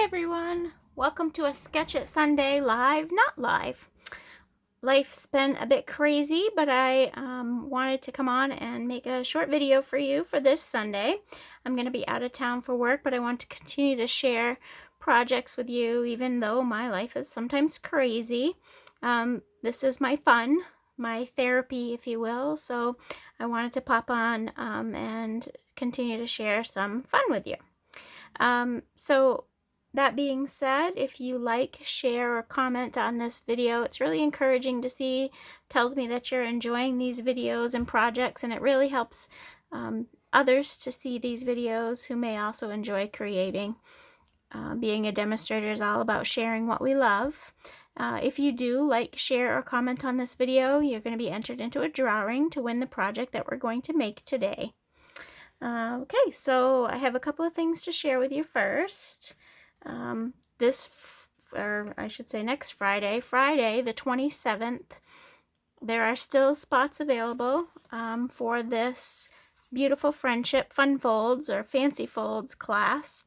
everyone, welcome to a Sketch It Sunday live, not live. Life's been a bit crazy, but I wanted to come on and make a short video for you for this Sunday. I'm going to be out of town for work, but I want to continue to share projects with you, even though my life is sometimes crazy. This is my fun, my therapy, if you will, so I wanted to pop on and continue to share some fun with you. So that being said, if you like, share, or comment on this video, it's really encouraging to see. Tells me that you're enjoying these videos and projects, and it really helps others to see these videos who may also enjoy creating. Being a demonstrator is all about sharing what we love. If you do like, share, or comment on this video, you're going to be entered into a drawing to win the project that we're going to make today. Okay, so I have a couple of things to share with you first. Next Friday, the 27th, there are still spots available for this Beautiful Friendship Fun Folds or Fancy Folds class.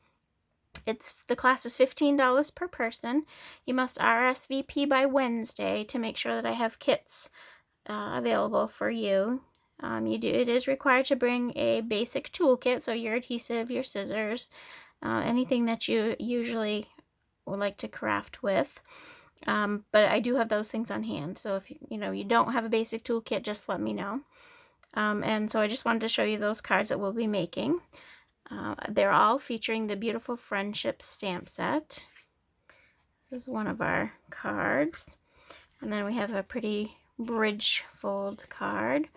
The class is $15 per person. You must RSVP by Wednesday to make sure that I have kits available for you. It is required to bring a basic toolkit, so your adhesive, your scissors, anything that you usually would like to craft with. But I do have those things on hand, so if you don't have a basic toolkit, just let me know. And so I just wanted to show you those cards that we'll be making. They're all featuring the Beautiful Friendship stamp set. This is one of our cards. And then we have a pretty bridge fold card,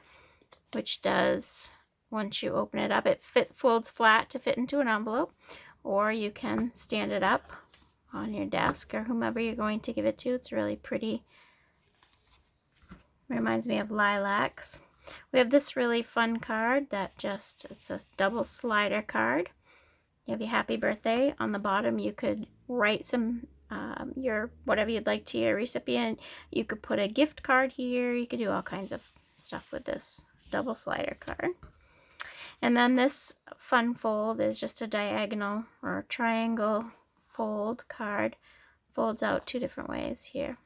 which does, once you open it up, it folds flat to fit into an envelope, or you can stand it up on your desk or whomever you're going to give it to. It's really pretty. Reminds me of lilacs. We have this really fun card it's a double slider card. You have your happy birthday. On the bottom you could write some whatever you'd like to your recipient. You could put a gift card here. You could do all kinds of stuff with this double slider card. And then this fun fold is just a diagonal or triangle fold card. Folds out two different ways here.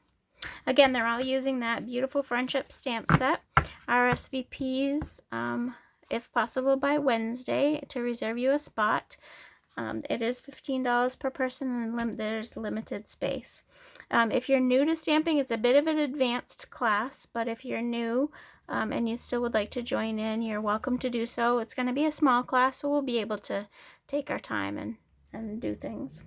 Again, they're all using that Beautiful Friendship stamp set. RSVPs, if possible, by Wednesday to reserve you a spot. It is $15 per person, and there's limited space. If you're new to stamping, it's a bit of an advanced class, but if you're new and you still would like to join in, you're welcome to do so. It's going to be a small class, so we'll be able to take our time and do things.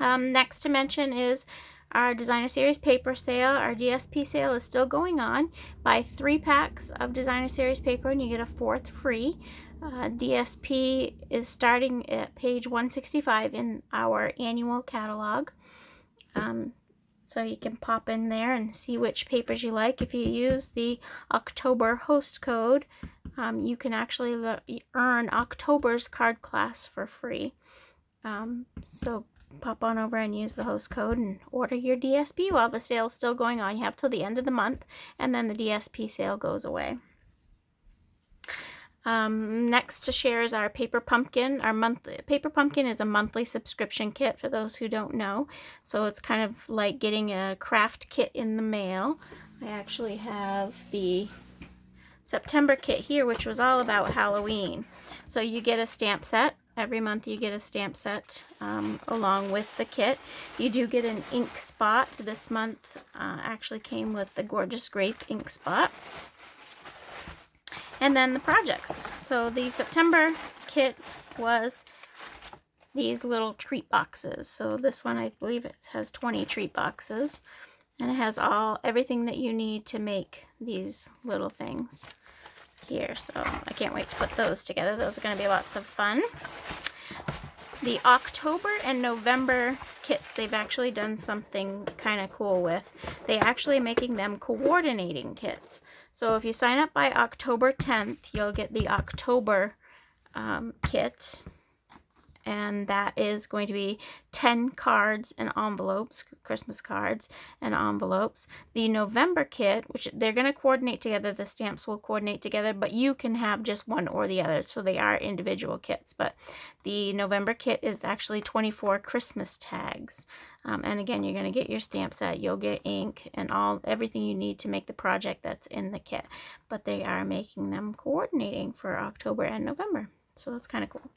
Next to mention is our Designer Series paper sale. Our DSP sale is still going on. Buy 3 packs of Designer Series paper and you get a 4th free. DSP is starting at page 165 in our annual catalog. So you can pop in there and see which papers you like. If you use the October host code, you can actually earn October's card class for free. So pop on over and use the host code and order your DSP while the sale is still going on. You have till the end of the month, and then the DSP sale goes away. Next to share is our Paper Pumpkin. Paper Pumpkin is a monthly subscription kit for those who don't know. So it's kind of like getting a craft kit in the mail. I actually have the September kit here, which was all about Halloween. So you get a stamp set. Every month you get a stamp set along with the kit. You do get an ink spot. This month actually came with the Gorgeous Grape ink spot. And then the projects. So the September kit was these little treat boxes. So this one, I believe it has 20 treat boxes. And it has everything that you need to make these little things here. So I can't wait to put those together. Those are going to be lots of fun. The October and November kits, they've actually done something kind of cool with. They're actually making them coordinating kits. So if you sign up by October 10th, you'll get the October kit. and that is going to be 10 cards and envelopes, Christmas cards and envelopes. The November kit, which they're going to coordinate together, the stamps will coordinate together, but you can have just one or the other, so they are individual kits. But the November kit is actually 24 Christmas tags. And again, you're going to get your stamp set, you'll get ink and everything you need to make the project that's in the kit. But they are making them coordinating for October and November. So that's kind of cool.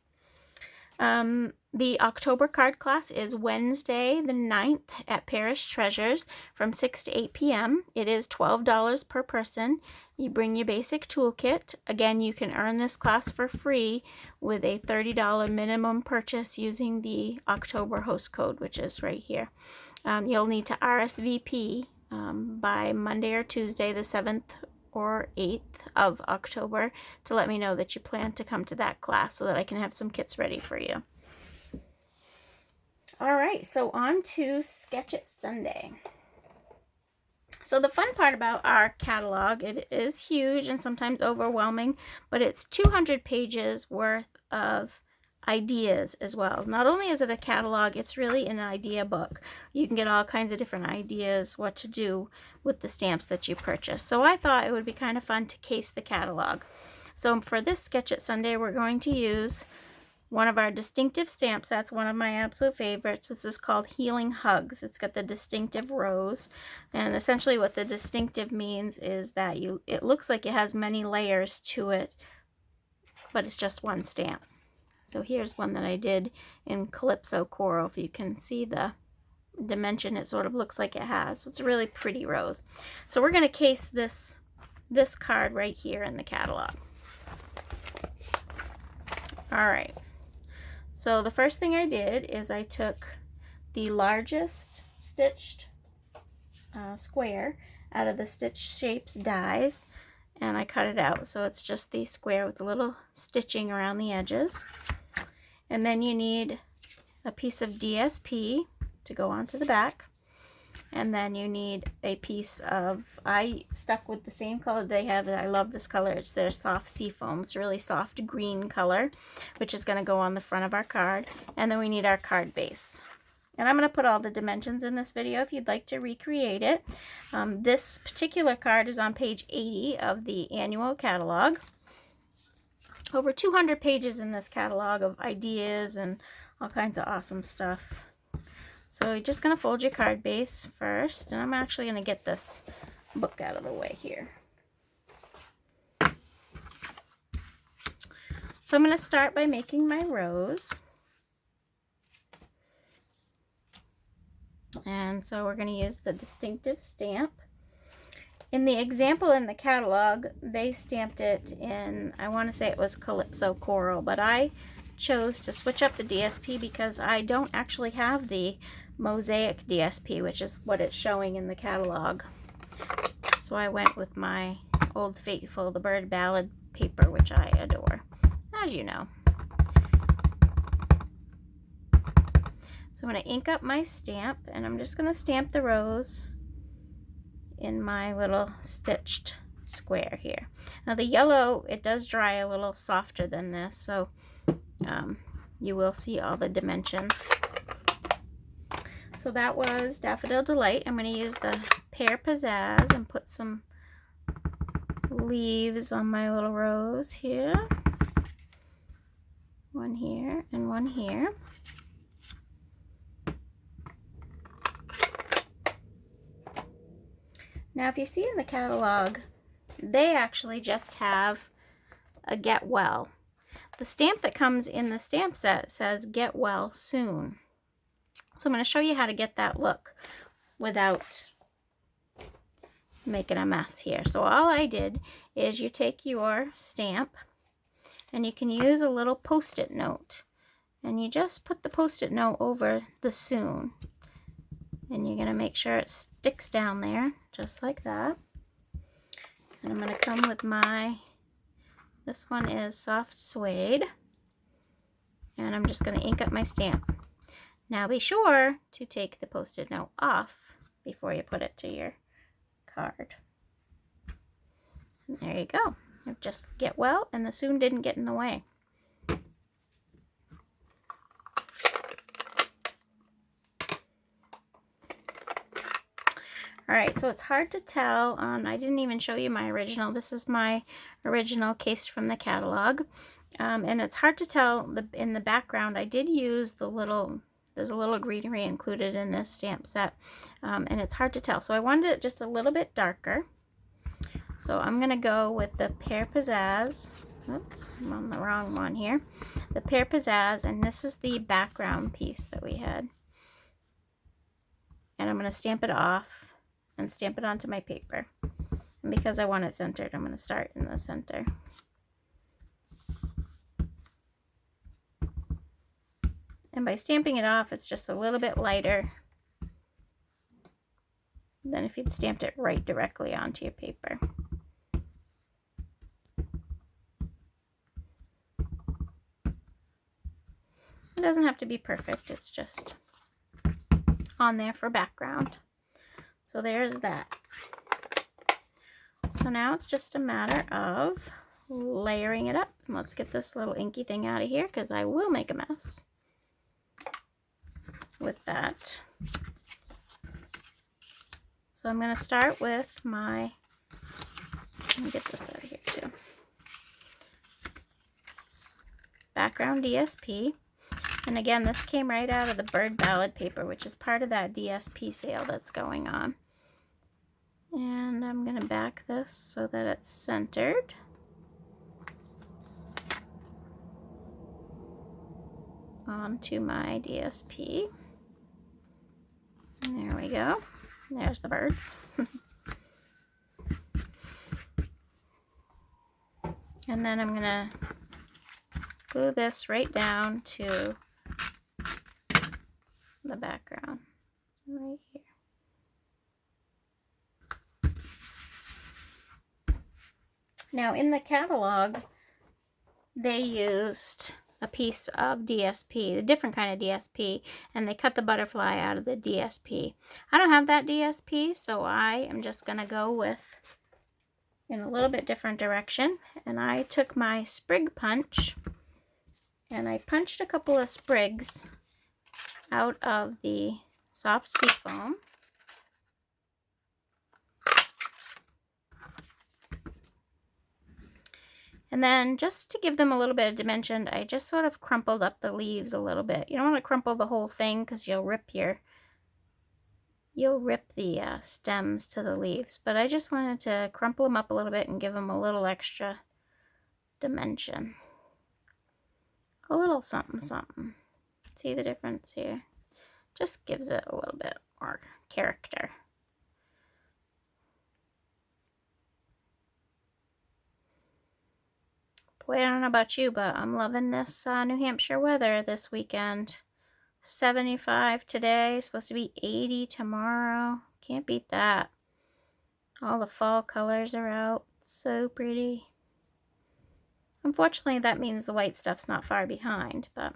The October card class is Wednesday the 9th at Parish Treasures from 6 to 8 p.m. It is $12 per person. You bring your basic toolkit. Again, you can earn this class for free with a $30 minimum purchase using the October host code, which is right here. You'll need to RSVP by Monday or Tuesday the 7th or 8th of October to let me know that you plan to come to that class so that I can have some kits ready for you. All right, so on to Sketch It Sunday. So the fun part about our catalog, it is huge and sometimes overwhelming, but it's 200 pages worth of ideas as well. Not only is it a catalog, it's really an idea book. You can get all kinds of different ideas what to do with the stamps that you purchase. So I thought it would be kind of fun to case the catalog. So for this Sketch It Sunday, we're going to use one of our distinctive stamp sets, one of my absolute favorites. This is called Healing Hugs. It's got the distinctive rose, and essentially what the distinctive means is that it looks like it has many layers to it, but it's just one stamp. So here's one that I did in Calypso Coral. If you can see the dimension, it sort of looks like it has. So it's a really pretty rose. So we're going to case this card right here in the catalog. All right. So the first thing I did is I took the largest stitched square out of the Stitch Shapes dies, and I cut it out. So it's just the square with a little stitching around the edges. And then you need a piece of DSP to go onto the back. And then you need a piece of, I stuck with the same color they have. I love this color. It's their soft seafoam. It's a really soft green color, which is going to go on the front of our card. And then we need our card base. And I'm going to put all the dimensions in this video if you'd like to recreate it. This particular card is on page 80 of the annual catalog. Over 200 pages in this catalog of ideas and all kinds of awesome stuff. So you're just going to fold your card base first, and I'm actually going to get this book out of the way here. So I'm going to start by making my rose. And so we're going to use the distinctive stamp. In the example in the catalog, they stamped it in, I want to say it was Calypso Coral, but I chose to switch up the DSP because I don't actually have the Mosaic DSP, which is what it's showing in the catalog. So I went with my Old Faithful, the Bird Ballad paper, which I adore, as you know. So I'm going to ink up my stamp, and I'm just going to stamp the rose in my little stitched square here. Now the yellow, it does dry a little softer than this, so you will see all the dimension. So that was Daffodil Delight. I'm going to use the Pear Pizzazz and put some leaves on my little rose here. One here and one here. Now, if you see in the catalog, they actually just have a Get Well. The stamp that comes in the stamp set says Get Well Soon. So I'm going to show you how to get that look without making a mess here. So all I did is you take your stamp, and you can use a little Post-it note. And you just put the Post-it note over the soon. And you're going to make sure it sticks down there, just like that. And I'm going to come with this one is Soft Suede. And I'm just going to ink up my stamp. Now be sure to take the Post-it note off before you put it to your card. And there you go. Just Get Well, and the soon didn't get in the way. All right, so it's hard to tell on, I didn't even show you my original. This is my original case from the catalog. And it's hard to tell in the background. I did use the little, there's a little greenery included in this stamp set. And it's hard to tell. So I wanted it just a little bit darker. So I'm going to go with the Pear Pizzazz. Oops, I'm on the wrong one here. The Pear Pizzazz, and this is the background piece that we had. And I'm going to stamp it off and stamp it onto my paper. And because I want it centered, I'm going to start in the center. And by stamping it off, it's just a little bit lighter than if you'd stamped it right directly onto your paper. It doesn't have to be perfect, it's just on there for background. So there's that. So now it's just a matter of layering it up. Let's get this little inky thing out of here because I will make a mess with that. So I'm going to start with my, let me get this out of here too, background DSP. And again, this came right out of the Bird Ballad paper, which is part of that DSP sale that's going on. And I'm going to back this so that it's centered. Onto my DSP. And there we go. There's the birds. And then I'm going to glue this right down to the background right here. Now in the catalog, they used a piece of DSP, a different kind of DSP, and they cut the butterfly out of the DSP. I don't have that DSP, so I am just going to go with in a little bit different direction. And I took my sprig punch and I punched a couple of sprigs out of the soft seafoam. And then just to give them a little bit of dimension, I just sort of crumpled up the leaves a little bit. You don't want to crumple the whole thing because you'll rip the stems to the leaves. But I just wanted to crumple them up a little bit and give them a little extra dimension. A little something something. See the difference here? Just gives it a little bit more character. Boy, I don't know about you, but I'm loving this New Hampshire weather this weekend. 75 today, supposed to be 80 tomorrow. Can't beat that. All the fall colors are out. So pretty. Unfortunately, that means the white stuff's not far behind, but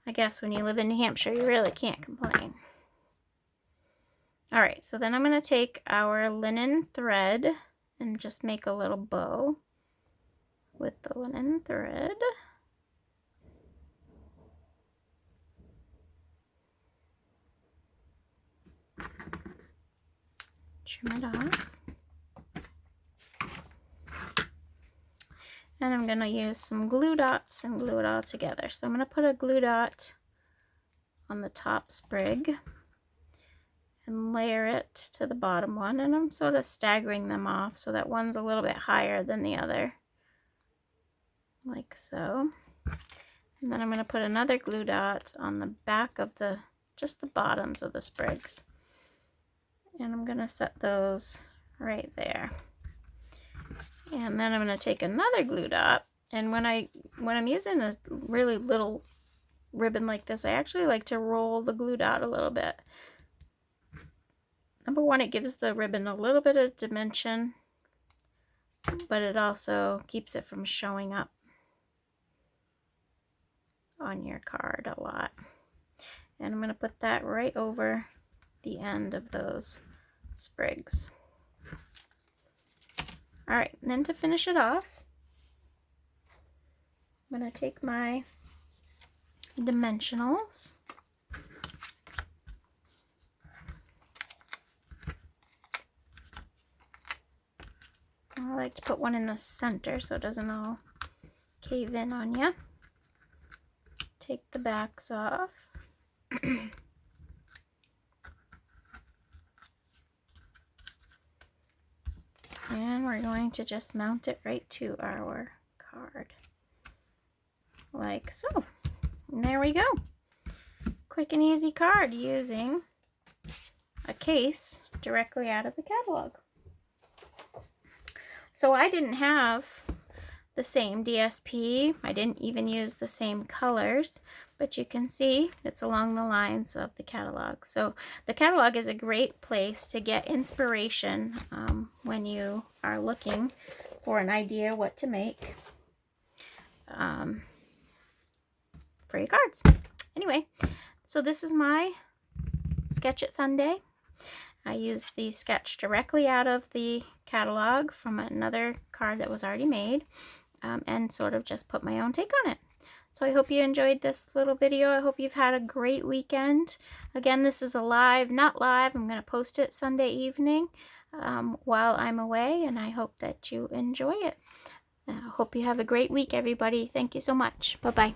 I guess when you live in New Hampshire, you really can't complain. All right, so then I'm going to take our linen thread and just make a little bow with the linen thread. Trim it off. And I'm going to use some glue dots and glue it all together. So I'm going to put a glue dot on the top sprig and layer it to the bottom one. And I'm sort of staggering them off so that one's a little bit higher than the other. Like so. And then I'm going to put another glue dot on the back of just the bottoms of the sprigs. And I'm going to set those right there. And then I'm going to take another glue dot, and when I'm using a really little ribbon like this, I actually like to roll the glue dot a little bit. Number one, it gives the ribbon a little bit of dimension, but it also keeps it from showing up on your card a lot. And I'm going to put that right over the end of those sprigs. All right, and then to finish it off, I'm going to take my dimensionals I like to put one in the center so it doesn't all cave in on you. Take the backs off. And we're going to just mount it right to our card. Like so. And there we go. Quick and easy card using a case directly out of the catalog. So I didn't have the same DSP. I didn't even use the same colors, but you can see it's along the lines of the catalog. So the catalog is a great place to get inspiration when you are looking for an idea what to make for your cards. Anyway, so this is my Sketch It Sunday. I used the sketch directly out of the catalog from another card that was already made, and sort of just put my own take on it. So I hope you enjoyed this little video. I hope you've had a great weekend. Again, this is a live, not live. I'm going to post it Sunday evening while I'm away, and I hope that you enjoy it. I hope you have a great week, everybody. Thank you so much. Bye-bye.